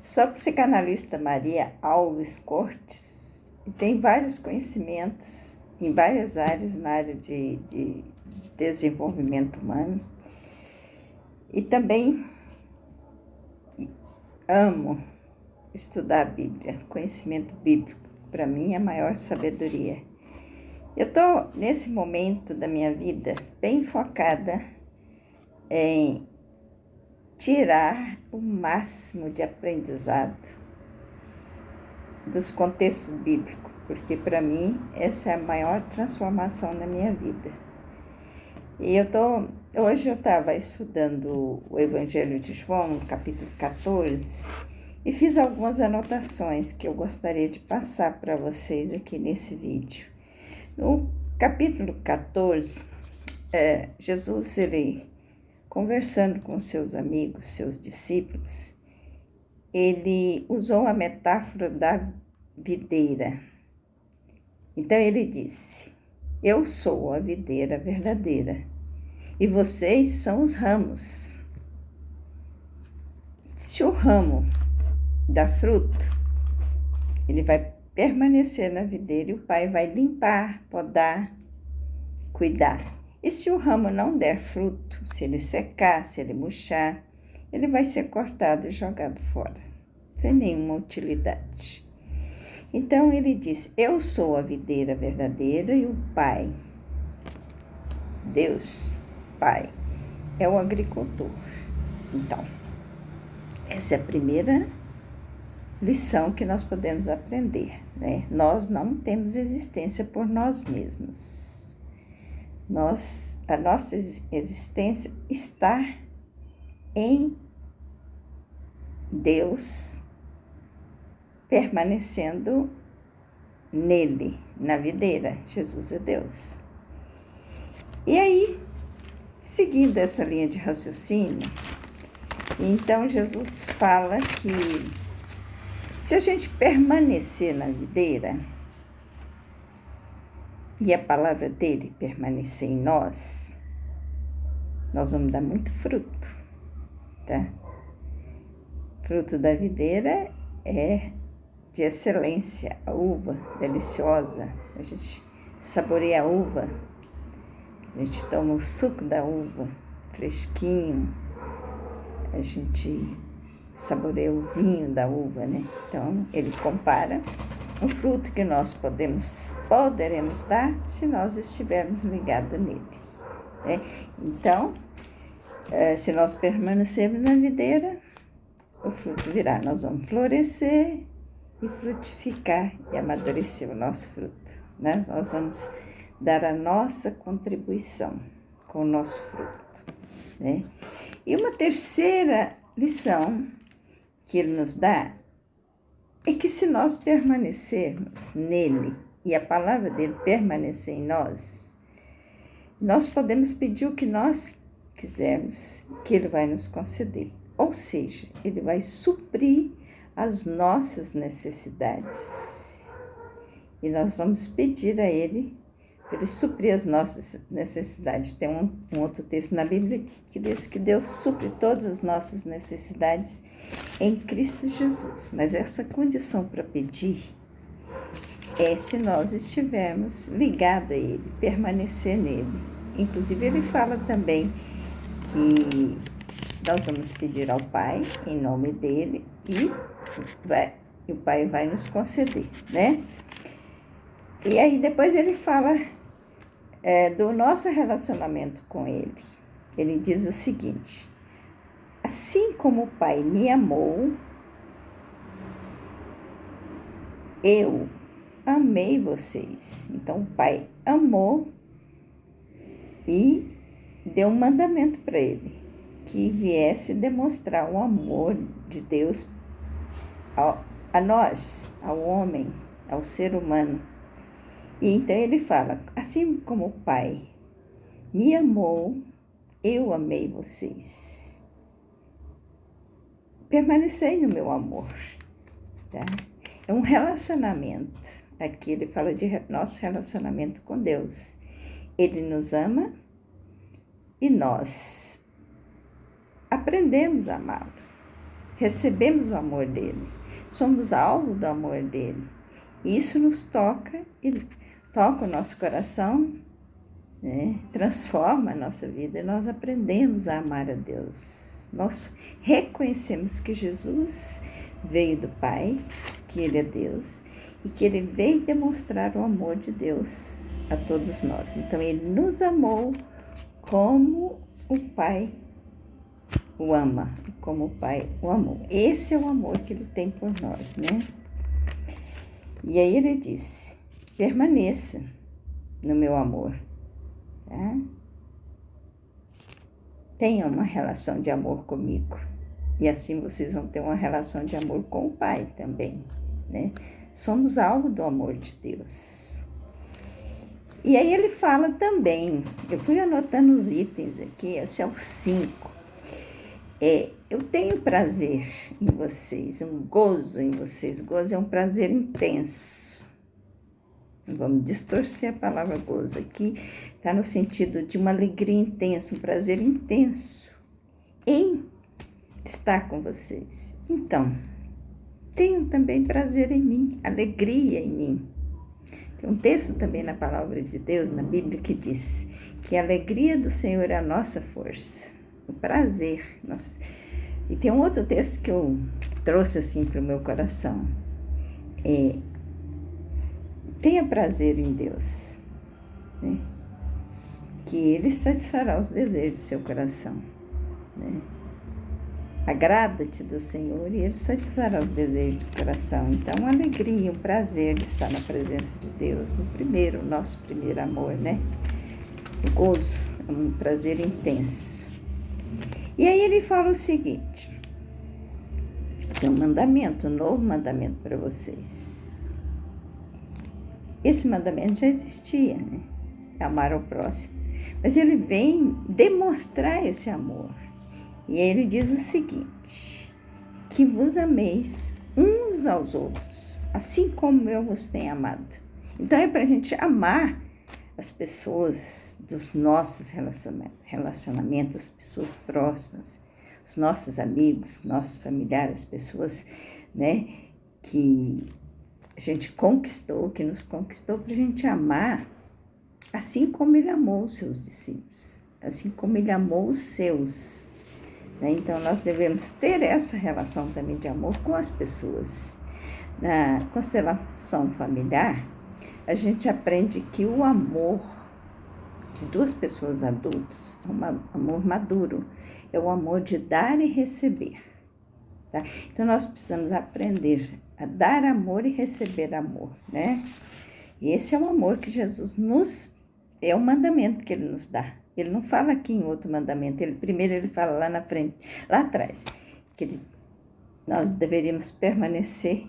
Sou a psicanalista Maria Alves Cortes e tenho vários conhecimentos em várias áreas, na área de desenvolvimento humano. E também amo estudar a Bíblia, conhecimento bíblico. Para mim é a maior sabedoria. Eu estou, nesse momento da minha vida, bem focada em tirar o máximo de aprendizado dos contextos bíblicos, porque para mim essa é a maior transformação na minha vida. E hoje eu estava estudando o Evangelho de João, no capítulo 14, e fiz algumas anotações que eu gostaria de passar para vocês aqui nesse vídeo. No capítulo 14, Jesus, conversando com seus amigos, seus discípulos, ele usou a metáfora da videira. Então ele disse: eu sou a videira verdadeira e vocês são os ramos. Se o ramo dá fruto, ele vai permanecer na videira e o Pai vai limpar, podar, cuidar. E se o ramo não der fruto, se ele secar, se ele murchar, ele vai ser cortado e jogado fora, sem nenhuma utilidade. Então ele diz: eu sou a videira verdadeira e o Pai, Deus, Pai, é o agricultor. Então, essa é a primeira lição que nós podemos aprender, né? Nós não temos existência por nós mesmos. A nossa existência está em Deus, permanecendo nele, na videira. Jesus é Deus. E aí, seguindo essa linha de raciocínio, então Jesus fala que se a gente permanecer na videira e a palavra dele permanecer em nós, nós vamos dar muito fruto, tá? Fruto da videira é de excelência, a uva deliciosa. A gente saboreia a uva, a gente toma o suco da uva fresquinho, a gente saboreia o vinho da uva, né? Então, ele compara o fruto que nós poderemos dar se nós estivermos ligados nele, né? Então, se nós permanecermos na videira, o fruto virá. Nós vamos florescer e frutificar e amadurecer o nosso fruto, né? Nós vamos dar a nossa contribuição com o nosso fruto, né? E uma terceira lição que ele nos dá é que se nós permanecermos nele e a palavra dele permanecer em nós, nós podemos pedir o que nós quisermos, que ele vai nos conceder. Ou seja, ele vai suprir as nossas necessidades. E nós vamos pedir a ele para ele suprir as nossas necessidades. Tem um outro texto na Bíblia que diz que Deus supre todas as nossas necessidades em Cristo Jesus. Mas essa condição para pedir é se nós estivermos ligados a ele, permanecer nele. Inclusive ele fala também que nós vamos pedir ao Pai em nome dele e o Pai vai nos conceder, né? E aí depois ele fala do nosso relacionamento com ele. Ele diz o seguinte: assim como o Pai me amou, eu amei vocês. Então o Pai amou e deu um mandamento para ele, que viesse demonstrar o amor de Deus a nós, ao homem, ao ser humano. E então ele fala: assim como o Pai me amou, eu amei vocês. Permanecei no meu amor, tá? É um relacionamento. Aqui ele fala de nosso relacionamento com Deus. Ele nos ama e nós aprendemos a amá-lo. recebemos o amor dele, somos alvo do amor dele. Isso nos toca, ele toca o nosso coração, né? Transforma a nossa vida e nós aprendemos a amar a Deus. Nós reconhecemos que Jesus veio do Pai, que Ele é Deus e que Ele veio demonstrar o amor de Deus a todos nós. Então, Ele nos amou como o Pai o ama, como o Pai o amou. Esse é o amor que Ele tem por nós, né? E aí Ele disse, permaneça no meu amor, tá? Tenha uma relação de amor comigo. E assim vocês vão ter uma relação de amor com o Pai também, né? Somos alvo do amor de Deus. E aí ele fala também, eu fui anotando os itens aqui, esse é o 5. Eu tenho prazer em vocês, um gozo em vocês. Gozo é um prazer intenso. Vamos distorcer a palavra gozo aqui. Está no sentido de uma alegria intensa, um prazer intenso em estar com vocês. Então, tenham também prazer em mim, alegria em mim. Tem um texto também na palavra de Deus, na Bíblia, que diz que a alegria do Senhor é a nossa força, o prazer. E tem um outro texto que eu trouxe assim para o meu coração. Tenha prazer em Deus, né? Que Ele satisfará os desejos do seu coração, né? Agrada-te do Senhor e Ele satisfará os desejos do coração. Então, a alegria, o prazer de estar na presença de Deus, nosso primeiro amor, né? O gozo é um prazer intenso. E aí ele fala o seguinte, tem um mandamento, um novo mandamento para vocês. Esse mandamento já existia, né? Amar ao próximo. Mas ele vem demonstrar esse amor. E aí ele diz o seguinte, que vos ameis uns aos outros, assim como eu vos tenho amado. Então é para a gente amar as pessoas dos nossos relacionamentos, as pessoas próximas, os nossos amigos, nossos familiares, as pessoas, né, que a gente conquistou, que nos conquistou, para a gente amar assim como Ele amou os seus discípulos, assim como Ele amou os seus. Então, nós devemos ter essa relação também de amor com as pessoas. Na constelação familiar, a gente aprende que o amor de duas pessoas adultas é um amor maduro, é o amor de dar e receber. Tá? Então, nós precisamos aprender a dar amor e receber amor, né? E esse é o amor que Jesus é o mandamento que Ele nos dá. Ele não fala aqui em outro mandamento, primeiro ele fala lá na frente, lá atrás, que nós deveríamos permanecer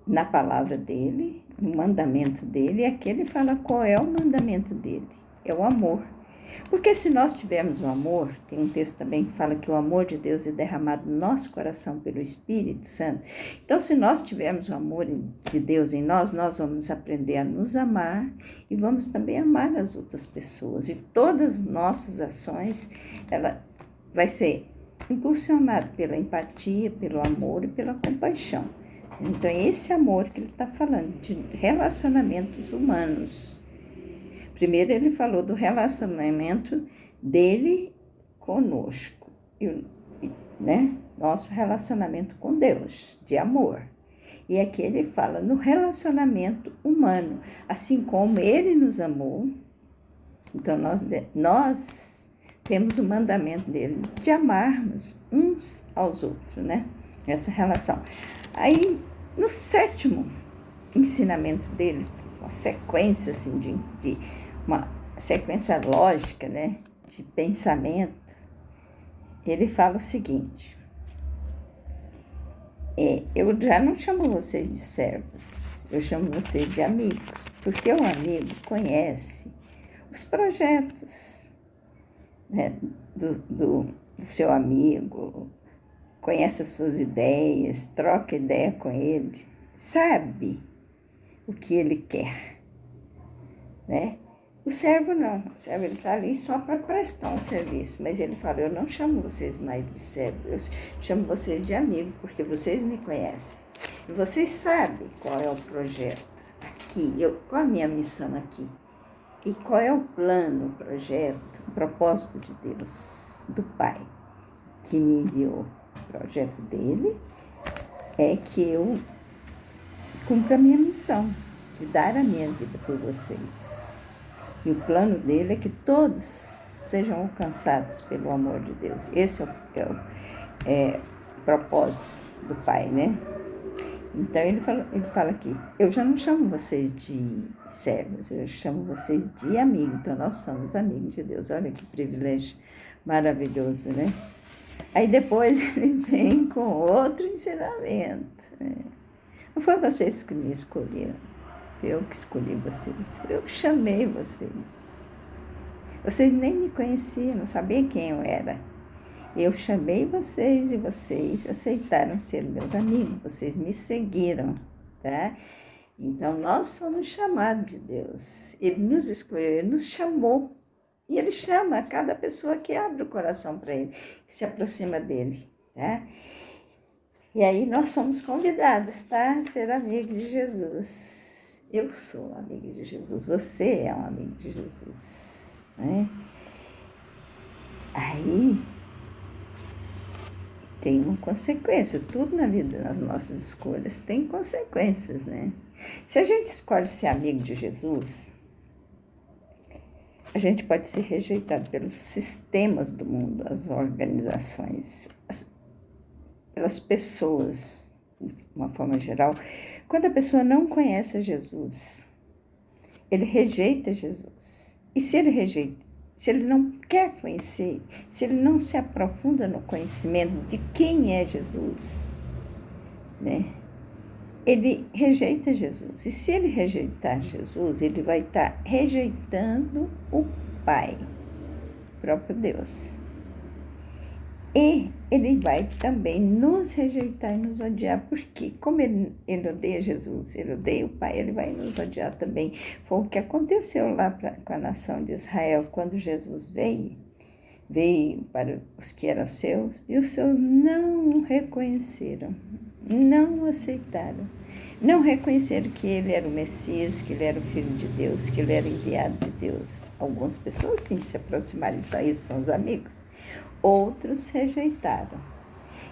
na palavra dele, no mandamento dele, e aqui ele fala qual é o mandamento dele, é o amor. Porque se nós tivermos o amor, tem um texto também que fala que o amor de Deus é derramado no nosso coração pelo Espírito Santo. Então, se nós tivermos o amor de Deus em nós vamos aprender a nos amar e vamos também amar as outras pessoas. E todas as nossas ações, ela vai ser impulsionada pela empatia, pelo amor e pela compaixão. Então, é esse amor que ele está falando, de relacionamentos humanos. Primeiro ele falou do relacionamento dele conosco, né? Nosso relacionamento com Deus, de amor. E aqui ele fala no relacionamento humano, assim como ele nos amou. Então nós temos o mandamento dele de amarmos uns aos outros, né? Essa relação. Aí no 7º ensinamento dele, uma sequência assim de uma sequência lógica, né, de pensamento, ele fala o seguinte, eu já não chamo vocês de servos, eu chamo vocês de amigos, porque o amigo conhece os projetos, né, do seu amigo, conhece as suas ideias, troca ideia com ele, sabe o que ele quer, né? O servo não, o servo ele está ali só para prestar um serviço, mas ele fala, eu não chamo vocês mais de servo, eu chamo vocês de amigo, porque vocês me conhecem. E vocês sabem qual é o projeto aqui, qual é a minha missão aqui. E qual é o plano, o projeto, o propósito de Deus, do Pai, que me enviou. O projeto dele é que eu cumpra a minha missão, de dar a minha vida por vocês. E o plano dele é que todos sejam alcançados pelo amor de Deus. Esse é o propósito do Pai, né? Então, ele fala aqui, eu já não chamo vocês de servos, eu chamo vocês de amigos. Então, nós somos amigos de Deus. Olha que privilégio maravilhoso, né? Aí, depois, ele vem com outro ensinamento, né? Não foi vocês que me escolheram. Eu que escolhi vocês, eu que chamei vocês. Vocês nem me conheciam, não sabiam quem eu era. Eu chamei vocês e vocês aceitaram ser meus amigos, vocês me seguiram, tá? Então, nós somos chamados de Deus. Ele nos escolheu, ele nos chamou. E ele chama cada pessoa que abre o coração para ele, que se aproxima dele, tá? E aí nós somos convidados, tá? A ser amigos de Jesus. Eu sou amiga de Jesus, você é um amigo de Jesus, né? Aí tem uma consequência, tudo na vida, nas nossas escolhas, tem consequências, né? Se a gente escolhe ser amigo de Jesus, a gente pode ser rejeitado pelos sistemas do mundo, as organizações, pelas pessoas, de uma forma geral. Quando a pessoa não conhece Jesus, ele rejeita Jesus. E se ele rejeita, se ele não quer conhecer, se ele não se aprofunda no conhecimento de quem é Jesus, né? Ele rejeita Jesus. E se ele rejeitar Jesus, ele vai estar rejeitando o Pai, o próprio Deus. E ele vai também nos rejeitar e nos odiar, porque como ele odeia Jesus, ele odeia o Pai, ele vai nos odiar também. Foi o que aconteceu lá com a nação de Israel, quando Jesus veio para os que eram seus, e os seus não o reconheceram, não o aceitaram. Não reconheceram que ele era o Messias, que ele era o Filho de Deus, que ele era enviado de Deus. Algumas pessoas sim se aproximaram, isso aí são os amigos. Outros rejeitaram.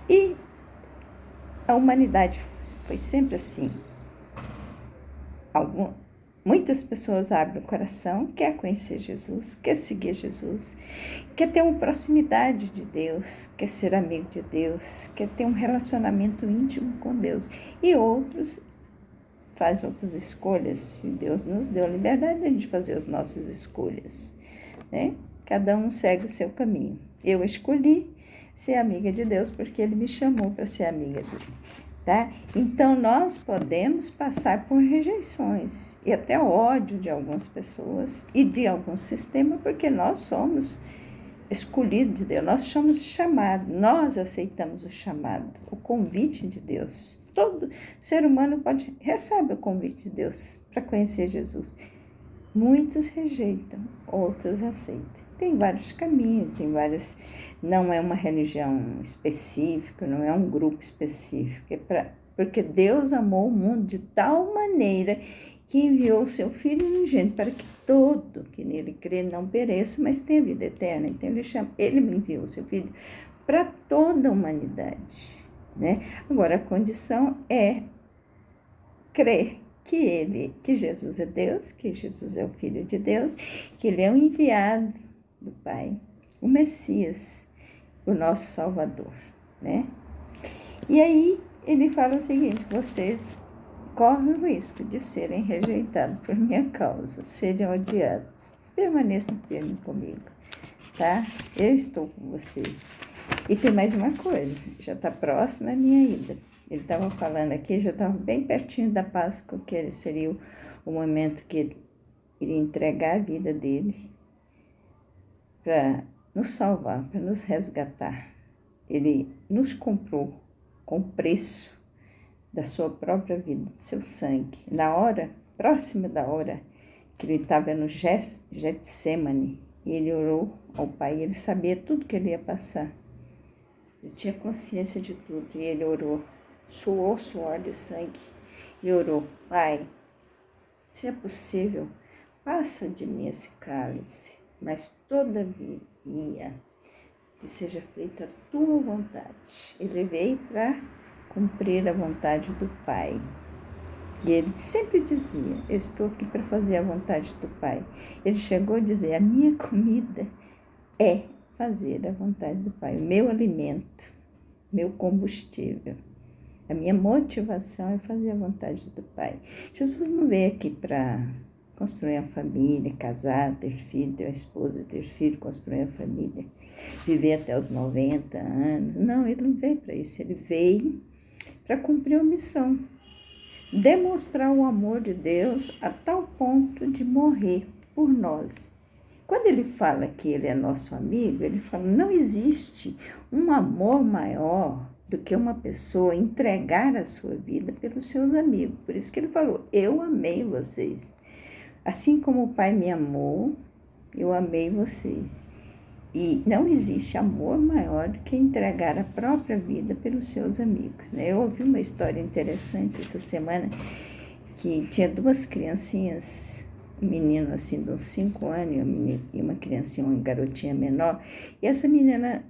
E a humanidade foi sempre assim. Muitas pessoas abrem o coração, quer conhecer Jesus, quer seguir Jesus, quer ter uma proximidade de Deus, quer ser amigo de Deus, quer ter um relacionamento íntimo com Deus. E outros fazem outras escolhas. E Deus nos deu a liberdade de fazer as nossas escolhas, né? Cada um segue o seu caminho. Eu escolhi ser amiga de Deus porque Ele me chamou para ser amiga dele, tá? Então, nós podemos passar por rejeições e até ódio de algumas pessoas e de algum sistema, porque nós somos escolhidos de Deus, nós somos chamados, nós aceitamos o chamado, o convite de Deus. Todo ser humano recebe o convite de Deus para conhecer Jesus. Muitos rejeitam, outros aceitam. Tem vários caminhos, não é uma religião específica, não é um grupo específico, porque Deus amou o mundo de tal maneira que enviou o seu Filho unigênito para que todo que nele crê não pereça, mas tenha vida eterna. Então ele enviou o seu Filho para toda a humanidade, né? Agora, a condição é crer que Jesus é Deus, que Jesus é o Filho de Deus, que Ele é o enviado do Pai, o Messias, o nosso Salvador, né? E aí ele fala o seguinte: vocês correm o risco de serem rejeitados por minha causa, serem odiados. Permaneçam firmes comigo, tá? Eu estou com vocês. E tem mais uma coisa, já está próxima a minha ida. Ele estava falando aqui, já estava bem pertinho da Páscoa, que seria o momento que ele iria entregar a vida dele para nos salvar, para nos resgatar. Ele nos comprou com preço da sua própria vida, do seu sangue. Na hora, próxima da hora que ele estava no Getsemane, e ele orou ao Pai, ele sabia tudo que ele ia passar. Ele tinha consciência de tudo, e ele orou, suou suor de sangue, e orou: Pai, se é possível, passa de mim esse cálice, mas todavia que seja feita a tua vontade. Ele veio para cumprir a vontade do Pai. E ele sempre dizia: eu estou aqui para fazer a vontade do Pai. Ele chegou a dizer: a minha comida é fazer a vontade do Pai. O meu alimento, meu combustível, a minha motivação é fazer a vontade do Pai. Jesus não veio aqui para construir uma família, casar, ter filho, ter uma esposa, ter filho, construir uma família, viver até os 90 anos. Não, ele não veio para isso. Ele veio para cumprir uma missão. Demonstrar o amor de Deus a tal ponto de morrer por nós. Quando ele fala que ele é nosso amigo, ele fala: não existe um amor maior do que uma pessoa entregar a sua vida pelos seus amigos. Por isso que ele falou: eu amei vocês. Assim como o Pai me amou, eu amei vocês. E não existe amor maior do que entregar a própria vida pelos seus amigos, né? Eu ouvi uma história interessante essa semana, que tinha duas criancinhas, um menino assim de uns 5 anos e uma criancinha, uma garotinha menor, e essa menina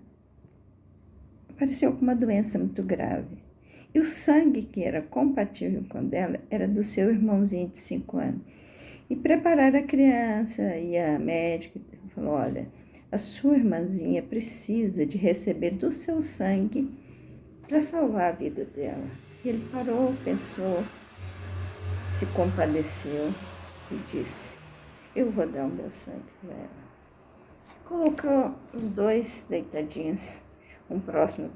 apareceu com uma doença muito grave. E o sangue que era compatível com o dela era do seu irmãozinho de 5 anos. E prepararam a criança, e a médica falou: olha, a sua irmãzinha precisa de receber do seu sangue para salvar a vida dela. E ele parou, pensou, se compadeceu e disse: eu vou dar o meu sangue para ela. Colocou os dois deitadinhos, um próximo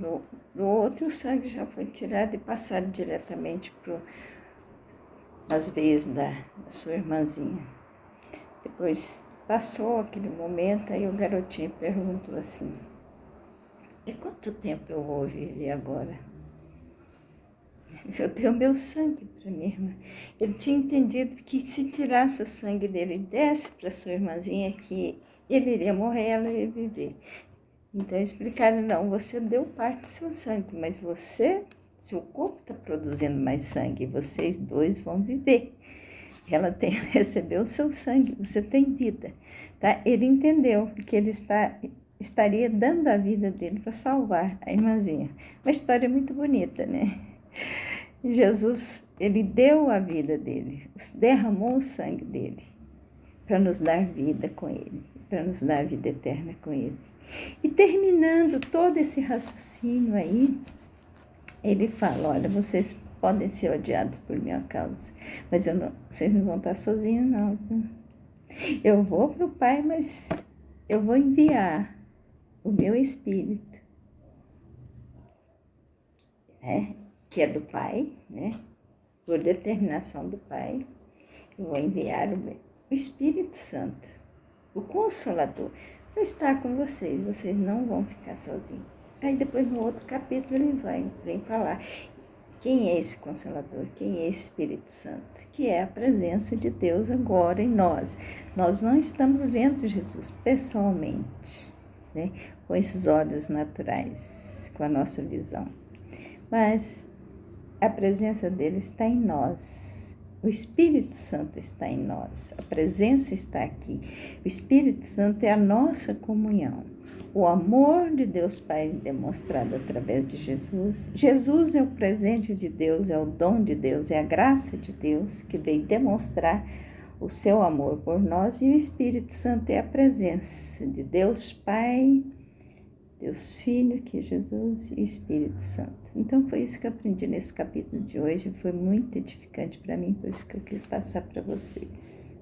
do outro, e o sangue já foi tirado e passado diretamente para as veias da sua irmãzinha. Depois passou aquele momento, aí o garotinho perguntou assim: e quanto tempo eu vou viver agora? Eu dei o meu sangue para minha irmã. Ele tinha entendido que se tirasse o sangue dele e desse para sua irmãzinha, que ele iria morrer, ela ia viver. Então explicaram: não, você deu parte do seu sangue, mas seu corpo está produzindo mais sangue, vocês dois vão viver. Ela recebeu o seu sangue, você tem vida. Tá? Ele entendeu que ele estaria dando a vida dele para salvar a irmãzinha. Uma história muito bonita, né? Jesus, ele deu a vida dele, derramou o sangue dele para nos dar vida com ele, para nos dar a vida eterna com ele. E terminando todo esse raciocínio aí, ele fala: olha, vocês podem ser odiados por minha causa, mas vocês não vão estar sozinhos, não. Eu vou para o Pai, mas eu vou enviar o meu Espírito, né? Que é do Pai, né? Por determinação do Pai, eu vou enviar o Espírito Santo, o Consolador, para estar com vocês não vão ficar sozinhos. Aí depois no outro capítulo ele vem falar quem é esse Consolador, quem é esse Espírito Santo, que é a presença de Deus agora em nós. Nós não estamos vendo Jesus pessoalmente, né? Com esses olhos naturais, com a nossa visão, mas a presença dele está em nós. O Espírito Santo está em nós. A presença está aqui. O Espírito Santo é a nossa comunhão. O amor de Deus Pai demonstrado através de Jesus. Jesus é o presente de Deus, é o dom de Deus, é a graça de Deus que veio demonstrar o seu amor por nós. E o Espírito Santo é a presença de Deus Pai, Deus Filho, que é Jesus, e Espírito Santo. Então foi isso que eu aprendi nesse capítulo de hoje, foi muito edificante para mim, por isso que eu quis passar para vocês.